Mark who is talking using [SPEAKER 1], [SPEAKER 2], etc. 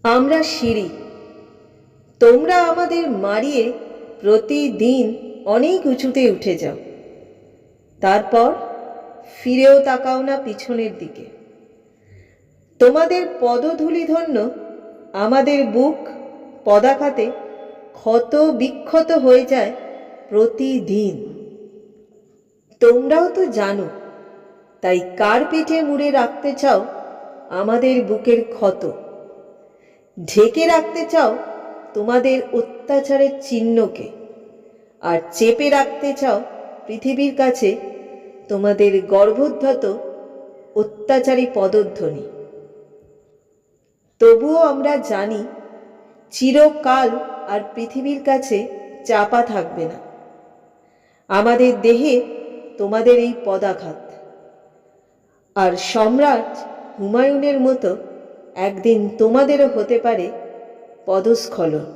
[SPEAKER 1] আমরা সিঁড়ি, তোমরা আমাদের মারিয়ে প্রতিদিন অনেক উঁচুতে উঠে যাও, তারপর ফিরেও তাকাও না পিছনের দিকে। তোমাদের পদধূলিধন্য আমাদের বুক পদাঘাতে ক্ষত বিক্ষত হয়ে যায় প্রতিদিন। তোমরাও তো জানো, তাই কার পিঠে মুড়ে রাখতে চাও আমাদের বুকের ক্ষত? ঢেকে রাখতে চাও তোমাদের অত্যাচারের চিহ্নকে, আর চেপে রাখতে চাও পৃথিবীর কাছে তোমাদের গর্ভোদ্ধত অত্যাচারী পদধ্বনি। তবুও আমরা জানি, চিরকাল আর পৃথিবীর কাছে চাপা থাকবে না আমাদের দেহে তোমাদের এই পদাঘাত। আর সম্রাট হুমায়ুনের মতো একদিন তোমাদেরও হতে পারে পদস্খলন।